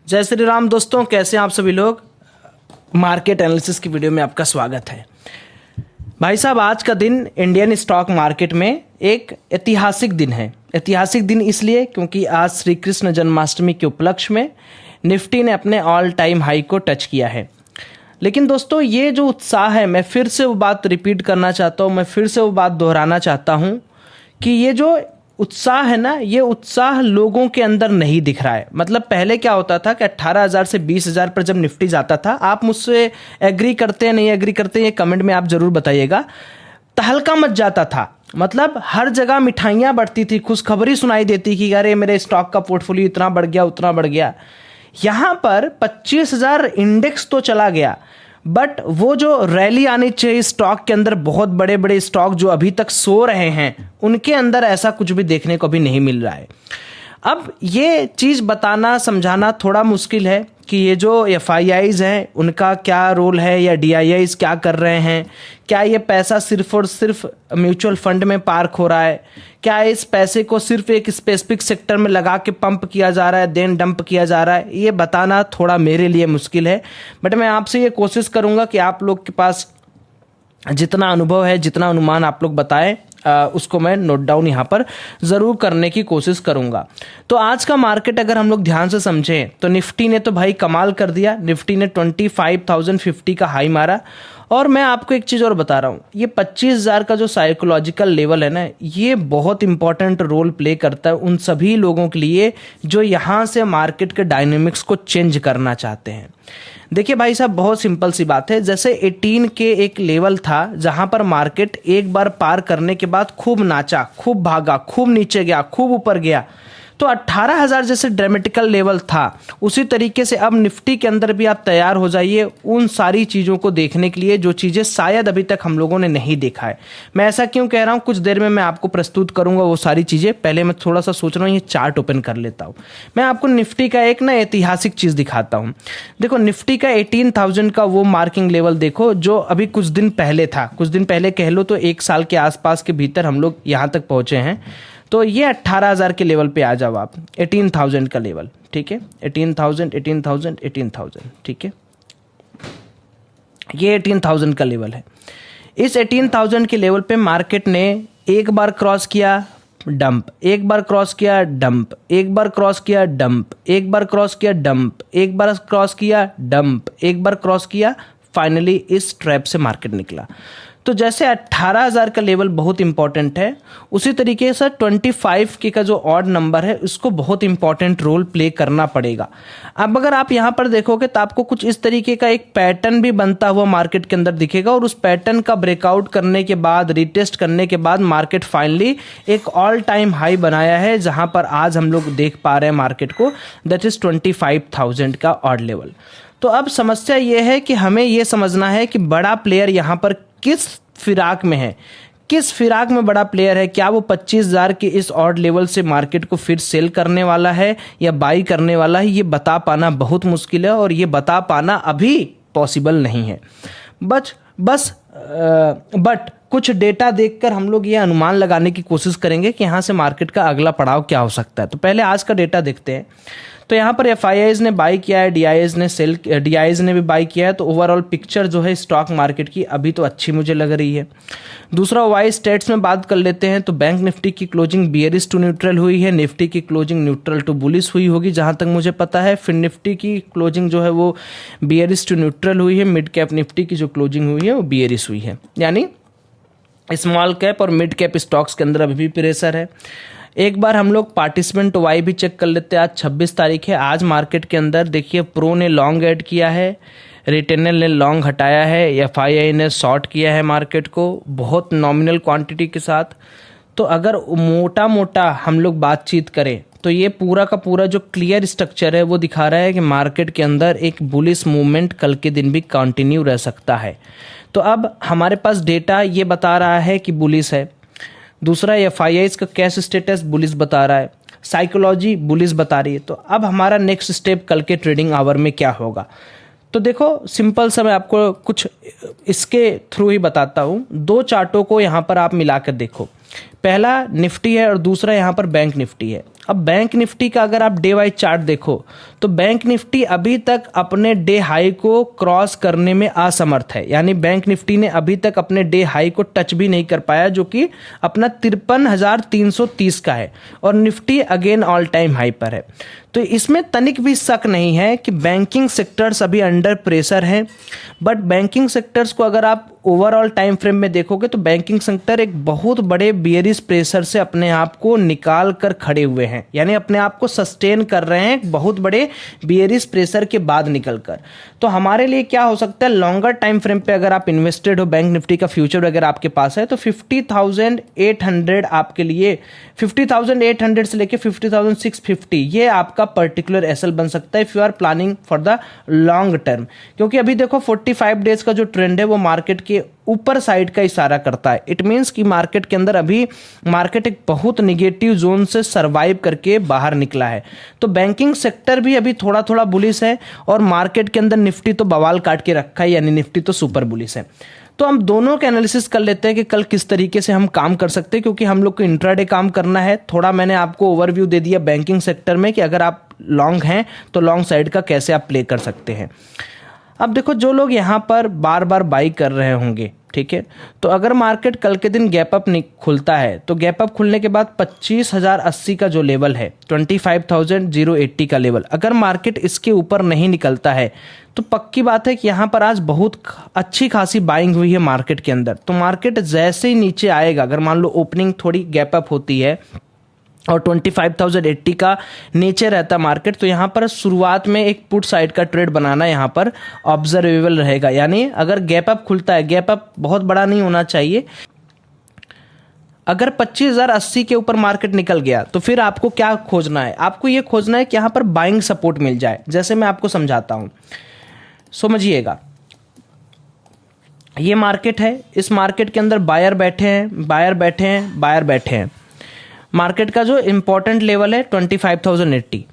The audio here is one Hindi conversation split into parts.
जय श्री राम दोस्तों, कैसे हैं आप सभी लोग। मार्केट एनालिसिस की वीडियो में आपका स्वागत है। भाई साहब, आज का दिन इंडियन स्टॉक मार्केट में एक ऐतिहासिक दिन है। ऐतिहासिक दिन इसलिए क्योंकि आज श्री कृष्ण जन्माष्टमी के उपलक्ष्य में निफ्टी ने अपने ऑल टाइम हाई को टच किया है। लेकिन दोस्तों, ये जो उत्साह है, मैं फिर से वो बात रिपीट करना चाहता हूँ, मैं फिर से वो बात दोहराना चाहता हूँ कि ये जो उत्साह है ना, ये उत्साह लोगों के अंदर नहीं दिख रहा है। मतलब पहले क्या होता था कि 18,000 से 20,000 पर जब निफ्टी जाता था, आप मुझसे एग्री करते हैं नहीं एग्री करते हैं, ये कमेंट में आप जरूर बताइएगा, तहलका मच जाता था। मतलब हर जगह मिठाइयाँ बढ़ती थी, खुशखबरी सुनाई देती कि अरे मेरे स्टॉक का पोर्टफोलियो इतना बढ़ गया, उतना बढ़ गया। यहाँ पर 25,000 इंडेक्स तो चला गया, बट वो जो रैली आनी चाहिए स्टॉक के अंदर, बहुत बड़े बड़े स्टॉक जो अभी तक सो रहे हैं, उनके अंदर ऐसा कुछ भी देखने को अभी नहीं मिल रहा है। अब ये चीज़ बताना समझाना थोड़ा मुश्किल है कि ये जो FIIs हैं उनका क्या रोल है, या DIIs क्या कर रहे हैं। क्या ये पैसा सिर्फ और सिर्फ म्यूचुअल फंड में पार्क हो रहा है? क्या इस पैसे को सिर्फ एक स्पेसिफिक सेक्टर में लगा के पंप किया जा रहा है, देन डंप किया जा रहा है? ये बताना थोड़ा मेरे लिए मुश्किल है, बट मैं आपसे ये कोशिश करूँगा कि आप लोग के पास जितना अनुभव है, जितना अनुमान आप लोग बताएं, उसको मैं नोट डाउन यहाँ पर ज़रूर करने की कोशिश करूँगा। तो आज का मार्केट अगर हम लोग ध्यान से समझें तो निफ्टी ने तो भाई कमाल कर दिया। निफ्टी ने 25,050 का हाई मारा। और मैं आपको एक चीज़ और बता रहा हूँ, ये 25,000 का जो साइकोलॉजिकल लेवल है ना, ये बहुत इंपॉर्टेंट रोल प्ले करता है उन सभी लोगों के लिए जो यहाँ से मार्केट के डायनेमिक्स को चेंज करना चाहते हैं। देखिए भाई साहब, बहुत सिंपल सी बात है। जैसे 18 के एक लेवल था जहां पर मार्केट एक बार पार करने के बाद खूब नाचा, खूब भागा, खूब नीचे गया, खूब ऊपर गया, तो 18,000 जैसे ड्रामेटिकल लेवल था, उसी तरीके से अब निफ्टी के अंदर भी आप तैयार हो जाइए उन सारी चीज़ों को देखने के लिए जो चीज़ें शायद अभी तक हम लोगों ने नहीं देखा है। मैं ऐसा क्यों कह रहा हूँ, कुछ देर में मैं आपको प्रस्तुत करूँगा वो सारी चीज़ें। पहले मैं थोड़ा सा सोच रहा हूँ, ये चार्ट ओपन कर लेता हूँ। मैं आपको निफ्टी का एक ना ऐतिहासिक चीज़ दिखाता हूँ। देखो, निफ्टी का 18,000 का वो मार्किंग लेवल देखो जो अभी कुछ दिन पहले था। कुछ दिन पहले कह लो तो एक साल के आसपास के भीतर हम लोग यहाँ तक पहुँचे हैं। तो ये 18,000 के लेवल पे आ जाओ आप, 18,000 का लेवल, ठीक है। 18,000, 18,000, 18,000, ठीक है। ये 18,000 का लेवल है। इस 18,000 के लेवल पे मार्केट ने एक बार क्रॉस किया, डंप, एक बार क्रॉस किया, डंप, एक बार क्रॉस किया, डंप, एक बार क्रॉस किया, डंप, एक बार क्रॉस किया, डंप, एक बार क्रॉस किया, फाइनली इस ट्रैप से मार्केट निकला। तो जैसे 18,000 का लेवल बहुत इंपॉर्टेंट है, उसी तरीके से 25 के का जो ऑड नंबर है उसको बहुत इंपॉर्टेंट रोल प्ले करना पड़ेगा। अब अगर आप यहाँ पर देखोगे तो आपको कुछ इस तरीके का एक पैटर्न भी बनता हुआ मार्केट के अंदर दिखेगा, और उस पैटर्न का ब्रेकआउट करने के बाद, रिटेस्ट करने के बाद मार्केट फाइनली एक ऑल टाइम हाई बनाया है, जहां पर आज हम लोग देख पा रहे हैं मार्केट को, दैट इज 25,000 का ऑड लेवल। तो अब समस्या ये है कि हमें ये समझना है कि बड़ा प्लेयर यहाँ पर किस फिराक में है, किस फिराक में बड़ा प्लेयर है। क्या वो 25,000 के इस ऑड लेवल से मार्केट को फिर सेल करने वाला है या बाई करने वाला है, ये बता पाना बहुत मुश्किल है, और ये बता पाना अभी पॉसिबल नहीं है। बट कुछ डेटा देखकर हम लोग ये अनुमान लगाने की कोशिश करेंगे कि यहाँ से मार्केट का अगला पड़ाव क्या हो सकता है। तो पहले आज का डेटा देखते हैं। तो यहाँ पर FIIs ने बाई किया है, DIIs ने भी बाई किया है। तो ओवरऑल पिक्चर जो है स्टॉक मार्केट की अभी तो अच्छी मुझे लग रही है। दूसरा, वाई स्टेट्स में बात कर लेते हैं। तो बैंक निफ्टी की क्लोजिंग बियरिश टू न्यूट्रल हुई है, निफ्टी की क्लोजिंग न्यूट्रल टू बुलिश हुई होगी जहां तक मुझे पता है। फिर निफ्टी की क्लोजिंग जो है वो बियरिश टू न्यूट्रल हुई है। मिड कैप निफ्टी की जो क्लोजिंग हुई है वो बियरिश हुई है, यानी स्मॉल कैप और मिड कैप स्टॉक्स के अंदर अभी भी प्रेशर है। एक बार हम लोग पार्टिसिपेंट वाई भी चेक कर लेते हैं। आज 26 तारीख है। आज मार्केट के अंदर देखिए, प्रो ने लॉन्ग ऐड किया है, रिटेनर ने लॉन्ग हटाया है, FII ने शॉर्ट किया है मार्केट को बहुत नॉमिनल क्वांटिटी के साथ। तो अगर मोटा मोटा हम लोग बातचीत करें तो ये पूरा का पूरा जो क्लियर स्ट्रक्चर है वो दिखा रहा है कि मार्केट के अंदर एक बुलिश मूवमेंट कल के दिन भी कंटिन्यू रह सकता है। तो अब हमारे पास डेटा ये बता रहा है कि बुलिश है। दूसरा, FIIs का कैश स्टेटस बुलिश बता रहा है, साइकोलॉजी बुलिश बता रही है। तो अब हमारा नेक्स्ट स्टेप कल के ट्रेडिंग आवर में क्या होगा? तो देखो, सिंपल सा मैं आपको कुछ इसके थ्रू ही बताता हूँ। दो चार्टों को यहाँ पर आप मिलाकर देखो। पहला निफ्टी है और दूसरा यहाँ पर बैंक निफ्टी है। अब बैंक निफ्टी का अगर आप डे वाइज चार्ट देखो तो तो बैंक निफ्टी अभी तक अपने डे हाई को क्रॉस करने में असमर्थ है, यानी बैंक निफ्टी ने अभी तक अपने डे हाई को टच भी नहीं कर पाया, जो कि अपना 53,330 का है, और Nifty again all time high पर है। तो इसमें तनिक भी शक नहीं है कि बैंकिंग सेक्टर्स अभी अंडर प्रेशर हैं, बट बैंकिंग सेक्टर्स को अगर आप ओवरऑल टाइम फ्रेम में देखोगे तो बैंकिंग सेक्टर एक बहुत बड़े बियरिश प्रेशर से अपने आप को निकाल कर खड़े हुए हैं, यानी अपने आप को सस्टेन कर रहे हैं एक बहुत बड़े बियरिश प्रेशर के बाद निकल कर। तो हमारे लिए क्या हो सकता है, लॉन्गर टाइम फ्रेम पे अगर आप इन्वेस्टेड हो, बैंक निफ्टी का फ्यूचर अगर आपके पास है, तो 50,800 आपके लिए 50,800 से लेके 50,650 ये आपका पर्टिकुलर एसएल बन सकता है if you are planning for the long term. क्योंकि अभी देखो 45 डेज का जो ट्रेंड है वो मार्केट के ऊपर साइड का इशारा करता है। इट मीन्स कि मार्केट के अंदर अभी मार्केट एक बहुत निगेटिव जोन से सरवाइव करके बाहर निकला है। तो बैंकिंग सेक्टर भी अभी थोड़ा थोड़ा बुलिश है, और मार्केट के अंदर निफ्टी तो बवाल काट के रखा है, यानी निफ्टी तो सुपर बुलिश है। तो हम दोनों के एनालिसिस कर लेते हैं कि कल किस तरीके से हम काम कर सकते हैं, क्योंकि हम लोग को इंट्राडे काम करना है। थोड़ा मैंने आपको ओवरव्यू दे दिया बैंकिंग सेक्टर में कि अगर आप लॉन्ग हैं तो लॉन्ग साइड का कैसे आप प्ले कर सकते हैं। अब देखो, जो लोग यहाँ पर बार बार बाई कर रहे होंगे, ठीक है, तो अगर मार्केट कल के दिन गैप अप खुलता है तो गैप अप खुलने के बाद 25,080 का जो लेवल है, 25,080 का लेवल, अगर मार्केट इसके ऊपर नहीं निकलता है तो पक्की बात है कि यहाँ पर आज बहुत अच्छी खासी बाइंग हुई है मार्केट के अंदर। तो मार्केट जैसे ही नीचे आएगा, अगर मान लो ओपनिंग थोड़ी गैप अप होती है और 25,080 का नीचे रहता मार्केट, तो यहाँ पर शुरुआत में एक पुट साइड का ट्रेड बनाना यहाँ पर ऑब्जर्वेबल रहेगा। यानी अगर गैप अप खुलता है, गैप अप बहुत बड़ा नहीं होना चाहिए, अगर 25,080 के ऊपर मार्केट निकल गया तो फिर आपको क्या खोजना है, आपको ये खोजना है कि यहाँ पर बाइंग सपोर्ट मिल जाए। जैसे मैं आपको समझाता हूँ, समझिएगा, ये मार्केट है, इस मार्केट के अंदर बायर बैठे हैं, बायर बैठे हैं, बायर बैठे हैं। मार्केट का जो इंपॉर्टेंट लेवल है 25,080,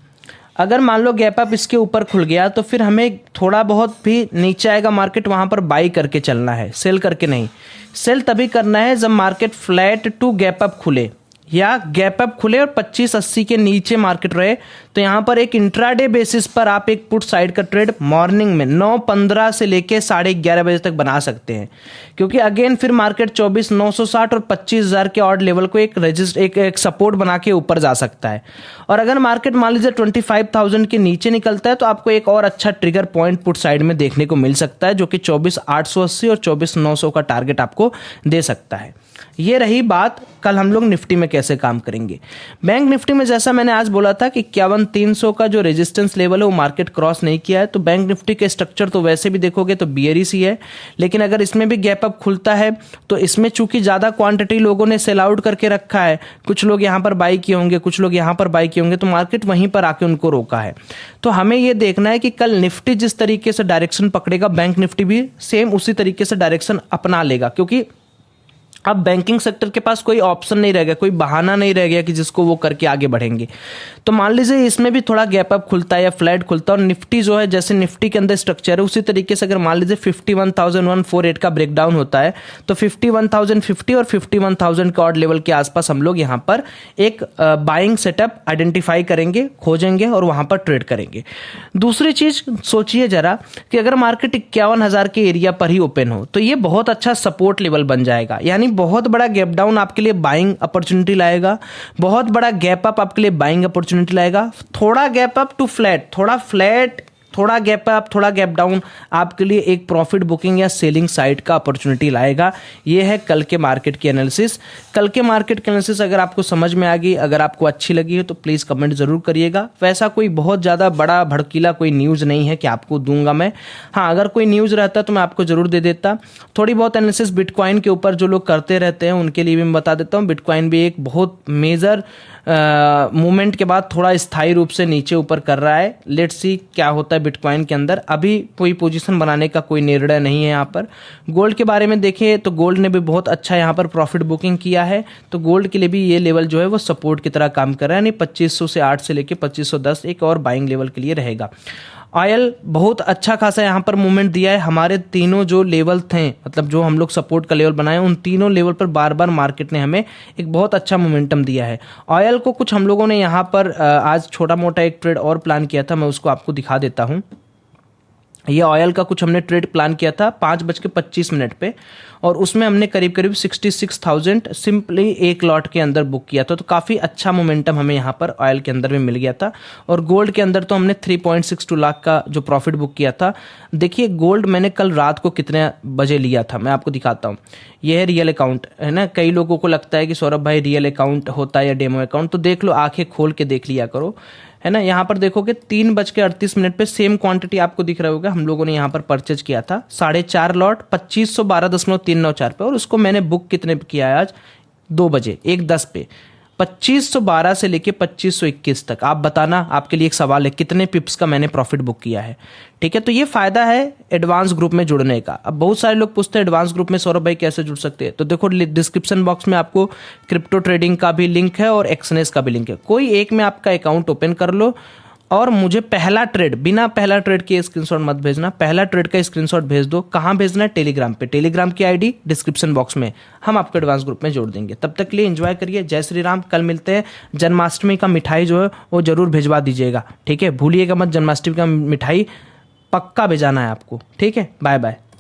अगर मान लो गैप अप इसके ऊपर खुल गया तो फिर हमें थोड़ा बहुत भी नीचे आएगा मार्केट, वहां पर बाई करके चलना है, सेल करके नहीं। सेल तभी करना है जब market flat to gap up खुले या गैप अप खुले और 25,80 के नीचे मार्केट रहे, तो यहाँ पर एक इंट्राडे बेसिस पर आप एक पुट साइड का ट्रेड मॉर्निंग में 9:15 से लेके 11:30 बजे तक बना सकते हैं। क्योंकि अगेन फिर मार्केट 24,960 और 25,000 के ऑड लेवल को एक सपोर्ट बना के ऊपर जा सकता है। और अगर मार्केट मान लीजिए 25,000 के नीचे निकलता है तो आपको एक और अच्छा ट्रिगर पॉइंट पुट साइड में देखने को मिल सकता है, जो कि 24,880 और 24,900 का टारगेट आपको दे सकता है। ये रही बात कल हम लोग निफ्टी में कैसे काम करेंगे। बैंक निफ्टी में जैसा मैंने आज बोला था कि 51,300 का जो रेजिस्टेंस लेवल है वो मार्केट क्रॉस नहीं किया है, तो बैंक निफ्टी के स्ट्रक्चर तो वैसे भी देखोगे तो बियरिश ही है। लेकिन अगर इसमें भी गैप अप खुलता है तो इसमें चूंकि ज्यादा क्वांटिटी लोगों ने सेल आउट करके रखा है, कुछ लोग यहाँ पर बाई किए होंगे, कुछ लोग यहाँ पर बाई किए होंगे, तो मार्केट वहीं पर आके उनको रोका है। तो हमें ये देखना है कि कल निफ्टी जिस तरीके से डायरेक्शन पकड़ेगा, बैंक निफ्टी भी सेम उसी तरीके से डायरेक्शन अपना लेगा। क्योंकि अब बैंकिंग सेक्टर के पास कोई ऑप्शन नहीं रह गया, कोई बहाना नहीं रह गया कि जिसको वो करके आगे बढ़ेंगे। तो मान लीजिए इसमें भी थोड़ा गैप अप खुलता है या फ्लैट खुलता है, और निफ्टी जो है जैसे निफ्टी के अंदर स्ट्रक्चर है उसी तरीके से अगर मान लीजिए 51,148 का ब्रेकडाउन होता है तो 51,050 और 51,000 के ऑड लेवल के आसपास हम लोग यहाँ पर एक बाइंग सेटअप आइडेंटिफाई करेंगे, खोजेंगे और वहां पर ट्रेड करेंगे। दूसरी चीज सोचिए जरा कि अगर मार्केट 51,000 के एरिया पर ही ओपन हो तो ये बहुत अच्छा सपोर्ट लेवल बन जाएगा, यानी बहुत बड़ा गैप डाउन आपके लिए बाइंग अपॉर्चुनिटी लाएगा, बहुत बड़ा गैप अप आपके लिए बाइंग अपॉर्चुनिटी लाएगा। थोड़ा गैप अप टू फ्लैट, थोड़ा फ्लैट, थोड़ा गैप अप, थोड़ा गैप डाउन आपके लिए एक प्रॉफिट बुकिंग या सेलिंग साइड का अपॉर्चुनिटी लाएगा। ये है कल के मार्केट की एनालिसिस। कल के मार्केट की एनालिसिस अगर आपको समझ में आ गई, अगर आपको अच्छी लगी है तो प्लीज़ कमेंट जरूर करिएगा। वैसा कोई बहुत ज़्यादा बड़ा भड़कीला कोई न्यूज़ नहीं है कि आपको दूंगा मैं। हाँ, अगर कोई न्यूज़ रहता तो मैं आपको जरूर दे देता। थोड़ी बहुत एनालिसिस बिटकॉइन के ऊपर जो लोग करते रहते हैं उनके लिए भी मैं बता देता हूँ। बिटकॉइन भी एक बहुत मेजर मूवमेंट के बाद थोड़ा स्थायी रूप से नीचे ऊपर कर रहा है। लेट्स सी क्या होता है बिटकॉइन के अंदर। अभी कोई पोजीशन बनाने का कोई निर्णय नहीं है यहाँ पर। गोल्ड के बारे में देखें तो गोल्ड ने भी बहुत अच्छा यहाँ पर प्रॉफिट बुकिंग किया है, तो गोल्ड के लिए भी ये लेवल जो है वो सपोर्ट की तरह काम कर रहा है, यानी 2500 से 8 से लेके 2510 एक और बाइंग लेवल के लिए रहेगा। ऑयल बहुत अच्छा खासा यहाँ पर मूवमेंट दिया है। हमारे तीनों जो लेवल थे, मतलब जो हम लोग सपोर्ट का लेवल बनाए, उन तीनों लेवल पर बार बार मार्केट ने हमें एक बहुत अच्छा मोमेंटम दिया है। ऑयल को कुछ हम लोगों ने यहाँ पर आज छोटा मोटा एक ट्रेड और प्लान किया था, मैं उसको आपको दिखा देता हूँ। ये ऑयल का कुछ हमने ट्रेड प्लान किया था 5:25 पे, और उसमें हमने करीब करीब 66,000 सिंपली एक लॉट के अंदर बुक किया था। तो काफ़ी अच्छा मोमेंटम हमें यहाँ पर ऑयल के अंदर भी मिल गया था। और गोल्ड के अंदर तो हमने 3.62 लाख का जो प्रॉफिट बुक किया था। देखिए गोल्ड मैंने कल रात को कितने बजे लिया था, मैं आपको दिखाता हूँ। यह है रियल अकाउंट, है ना। कई लोगों को लगता है कि सौरभ भाई रियल अकाउंट होता है या डेमो अकाउंट, तो देख लो, आंखें खोल के देख लिया करो, है ना। यहाँ पर देखोगे 3:38 पे सेम क्वांटिटी आपको दिख रहा होगा, हम लोगों ने यहाँ पर परचेज किया था 4.5 लॉट 2512.394 पे, और उसको मैंने बुक कितने पे किया है आज 2 बजे 1:10 पे 2512 से लेके 2521 तक। आप बताना, आपके लिए एक सवाल है, कितने पिप्स का मैंने प्रॉफिट बुक किया है। ठीक है, तो ये फायदा है एडवांस ग्रुप में जुड़ने का। अब बहुत सारे लोग पूछते हैं एडवांस ग्रुप में सौरभ भाई कैसे जुड़ सकते हैं, तो देखो डिस्क्रिप्शन बॉक्स में आपको क्रिप्टो ट्रेडिंग का भी लिंक है और एक्सनेस का भी लिंक है। कोई एक में आपका अकाउंट ओपन कर लो और मुझे पहला ट्रेड, बिना पहला ट्रेड के स्क्रीनशॉट मत भेजना, पहला ट्रेड का स्क्रीनशॉट भेज दो। कहाँ भेजना है? टेलीग्राम पे। टेलीग्राम की आईडी डिस्क्रिप्शन बॉक्स में, हम आपको एडवांस ग्रुप में जोड़ देंगे। तब तक के लिए एंजॉय करिए। जय श्री राम। कल मिलते हैं। जन्माष्टमी का मिठाई जो है वो जरूर भिजवा दीजिएगा, ठीक है। भूलिएगा मत, जन्माष्टमी का मिठाई पक्का भेजाना है आपको, ठीक है। Bye bye.